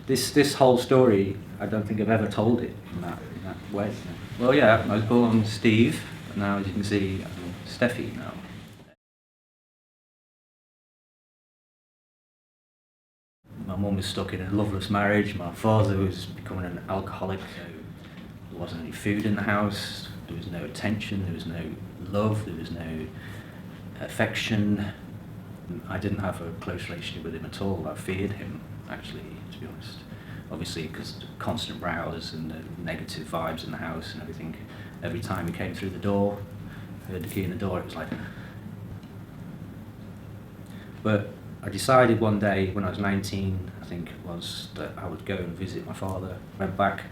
This whole story, I don't think I've ever told it in that way. Well, yeah, I was born Steve, and now as you can see, I'm Steffi now. My mum was stuck in a loveless marriage. My father was becoming an alcoholic. So there wasn't any food in the house. There was no attention. There was no love. There was no affection. I didn't have a close relationship with him at all. I feared him, actually, to be honest. Obviously, because constant rows and the negative vibes in the house and everything. Every time he came through the door, I heard the key in the door, it was like... But I decided one day when I was 19, I think it was, that I would go and visit my father. Went back,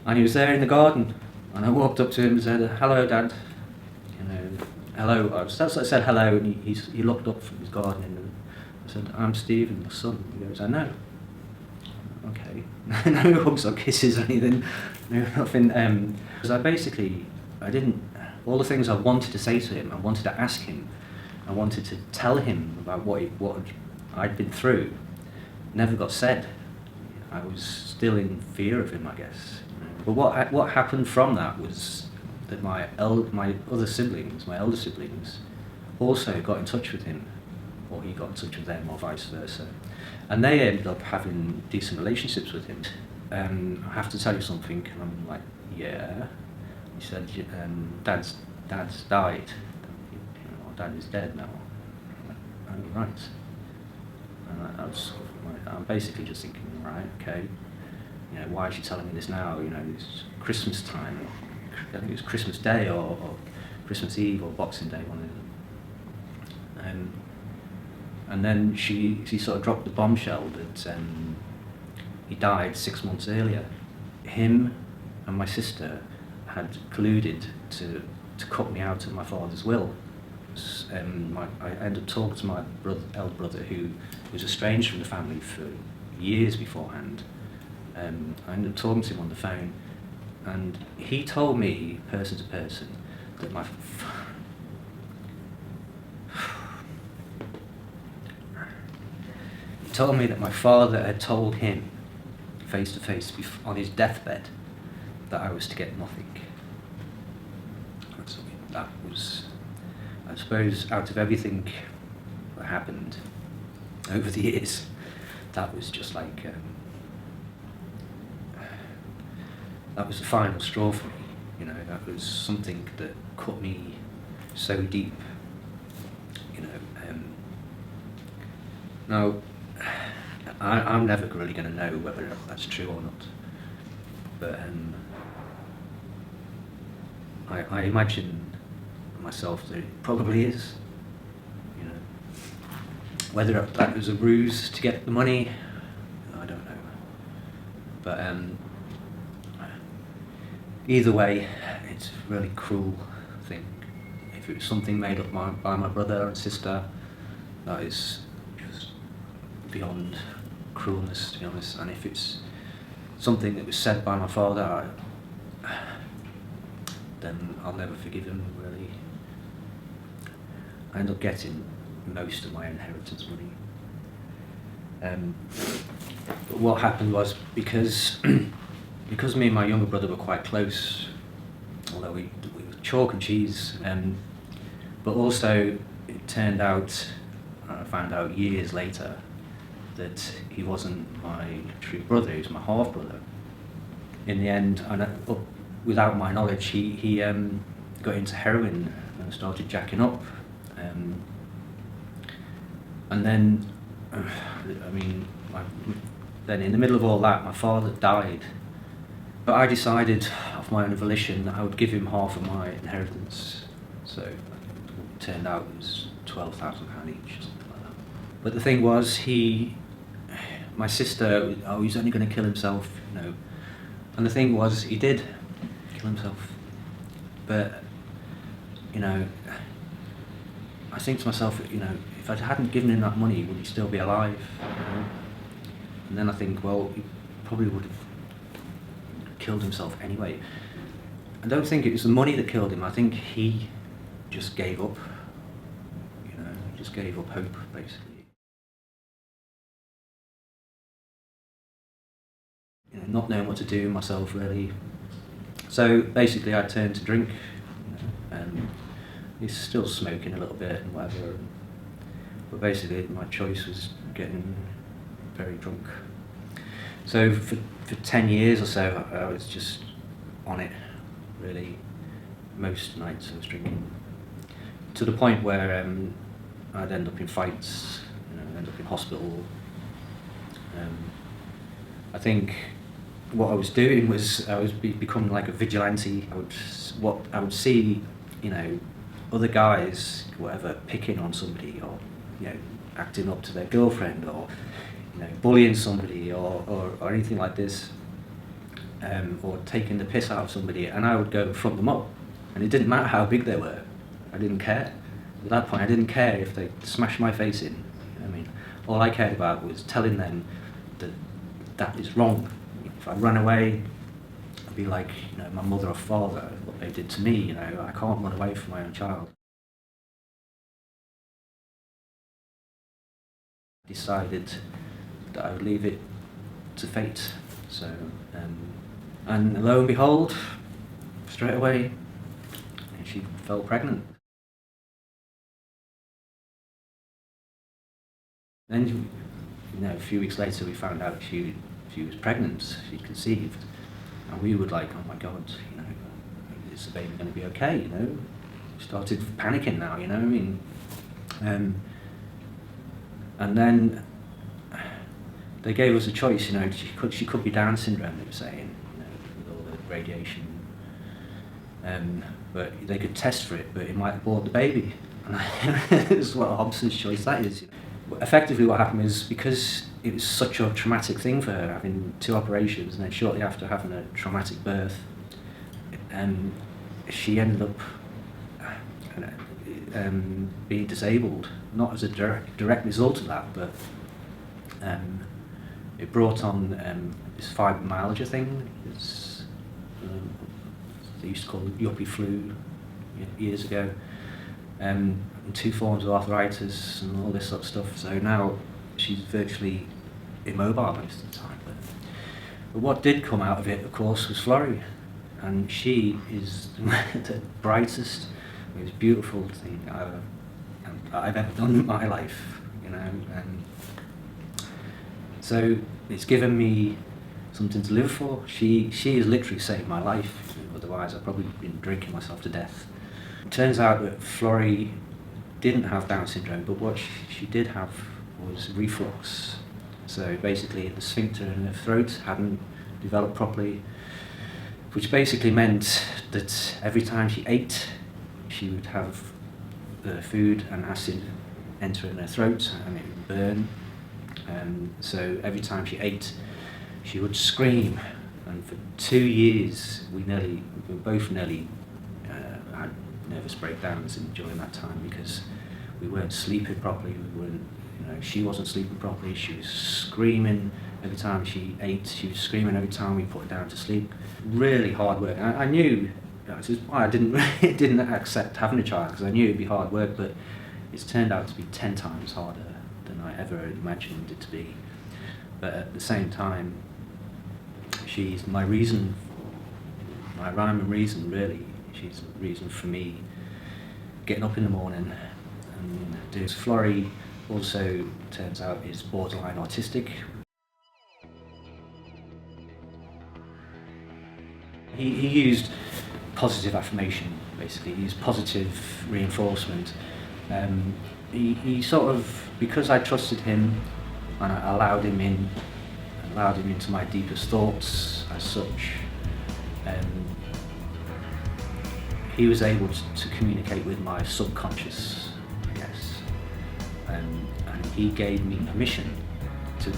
and he was there in the garden. And I walked up to him and said, "Hello, Dad." You know, hello. I said hello, and he looked up from his garden and I said, "I'm Steve, and my son." He goes, "I know." Okay. No hugs or kisses or anything. No, nothing. I didn't. All the things I wanted to say to him, I wanted to ask him, I wanted to tell him about what I'd been through, never got said. I was still in fear of him, I guess. But what happened from that was that my elder siblings, also got in touch with him, or he got in touch with them, or vice versa. And they ended up having decent relationships with him. I have to tell you something, and I'm like, yeah. He said, Dad's died. Dad is dead now. I'm like, oh, right. And I'm basically just thinking, right, okay. You know, why is she telling me this now? You know, it's Christmas time. I think it was Christmas Day or Christmas Eve or Boxing Day, one of them. And then she sort of dropped the bombshell that he died 6 months earlier. Him and my sister had colluded to cut me out of my father's will. I ended up talking to my elder brother, who was estranged from the family for years beforehand. I ended up talking to him on the phone, and he told me, person to person, that he told me that my father had told him, face to face, on his deathbed, that I was to get nothing. That was, I suppose, out of everything that happened over the years, that was just like, that was the final straw for me. You know, that was something that cut me so deep. You know, now I'm never really going to know whether that's true or not, but I imagine myself that it probably is. You know, whether that was a ruse to get the money, I don't know. But either way, it's a really cruel thing. If it was something made up by my brother and sister, that is just beyond cruelness, to be honest. And if it's something that was said by my father, then I'll never forgive him, really. I end up getting most of my inheritance money. But what happened was, because me and my younger brother were quite close, although we were chalk and cheese, but also it turned out, I found out years later, that he wasn't my true brother, he was my half-brother. In the end, without my knowledge, he got into heroin and started jacking up. And then, then in the middle of all that, my father died. But I decided, of my own volition, that I would give him half of my inheritance. So it turned out it was £12,000 each, or something like that. But the thing was, my sister, he's only going to kill himself, you know. And the thing was, he did kill himself. But, you know, I think to myself, you know, if I hadn't given him that money, would he still be alive? You know? And then I think, well, he probably would have killed himself anyway. I don't think it was the money that killed him. I think he just gave up. You know, he just gave up hope, basically. not knowing what to do myself really. So basically I turned to drink. He's still smoking a little bit and whatever, but basically my choice was getting very drunk. So for 10 years or so I was just on it, really. Most nights I was drinking, to the point where I'd end up in fights, end up in hospital. I think what I was doing was I was becoming like a vigilante. I would see, other guys, whatever, picking on somebody, or acting up to their girlfriend, or bullying somebody, or anything like this, or taking the piss out of somebody, and I would go and front them up, and it didn't matter how big they were. I didn't care. At that point, I didn't care if they smashed my face in. All I cared about was telling them that is wrong. If I ran away, I'd be like, my mother or father, what they did to me. I can't run away from my own child. I decided that I would leave it to fate. So, and lo and behold, straight away, she fell pregnant. Then, a few weeks later, we found out she was pregnant. She conceived, and we were like, "Oh my God, is the baby going to be okay?" We started panicking now. And then they gave us a choice. She could be Down syndrome. They were saying, with all the radiation, but they could test for it, but it might abort the baby. And it's what a Hobson's choice that is. Effectively what happened is, because it was such a traumatic thing for her, having 2 operations and then shortly after having a traumatic birth, she ended up being disabled, not as a direct result of that, but it brought on this fibromyalgia thing. They used to call it yuppie flu years ago. And 2 forms of arthritis and all this sort of stuff. So now she's virtually immobile most of the time. But what did come out of it, of course, was Florrie. And she is the brightest, most beautiful thing I've ever done in my life. So it's given me something to live for. She has literally saved my life. Otherwise I'd probably been drinking myself to death. It turns out that Florrie didn't have Down syndrome, but what she did have was reflux. So basically the sphincter in her throat hadn't developed properly, which basically meant that every time she ate, she would have the food and acid enter in her throat and it would burn. So every time she ate, she would scream. And for 2 years, we both nearly had nervous breakdowns during that time, because we weren't sleeping properly. She wasn't sleeping properly. She was screaming every time she ate. She was screaming every time we put her down to sleep. Really hard work. I knew, this is why I didn't accept having a child, because I knew it'd be hard work, but it's turned out to be 10 times harder than I ever imagined it to be. But at the same time, she's my reason, my rhyme and reason, really. She's the reason for me getting up in the morning and doing. Florrie also, turns out, is borderline autistic. He used positive affirmation, basically. He used positive reinforcement. He sort of, because I trusted him and I allowed him into my deepest thoughts as such, he was able to communicate with my subconscious, I guess, and he gave me permission to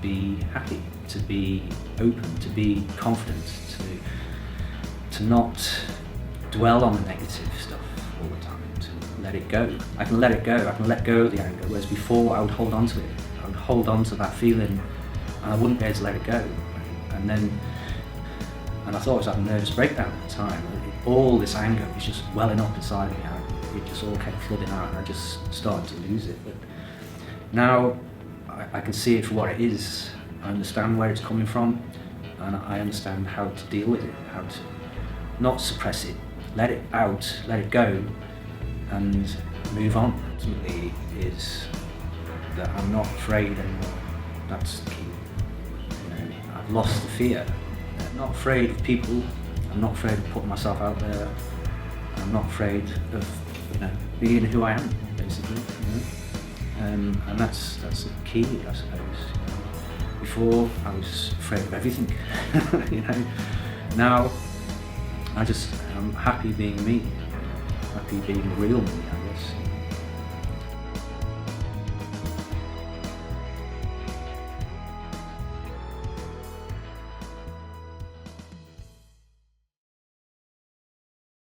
be happy, to be open, to be confident, to not dwell on the negative stuff all the time, to let it go. I can let it go, I can let go of the anger, whereas before I would hold on to it. I would hold on to that feeling and I wouldn't be able to let it go. And I thought I was having a nervous breakdown at the time. All this anger was just welling up inside of me. It just all kept flooding out and I just started to lose it. But now I can see it for what it is, I understand where it's coming from, and I understand how to deal with it, how to not suppress it, let it out, let it go, and move on. Ultimately is that I'm not afraid anymore. That's the key. I've lost the fear. I'm not afraid of people. I'm not afraid of putting myself out there. I'm not afraid of being who I am, basically. And that's the key, I suppose. Before I was afraid of everything. Now I'm happy being me, happy being real me.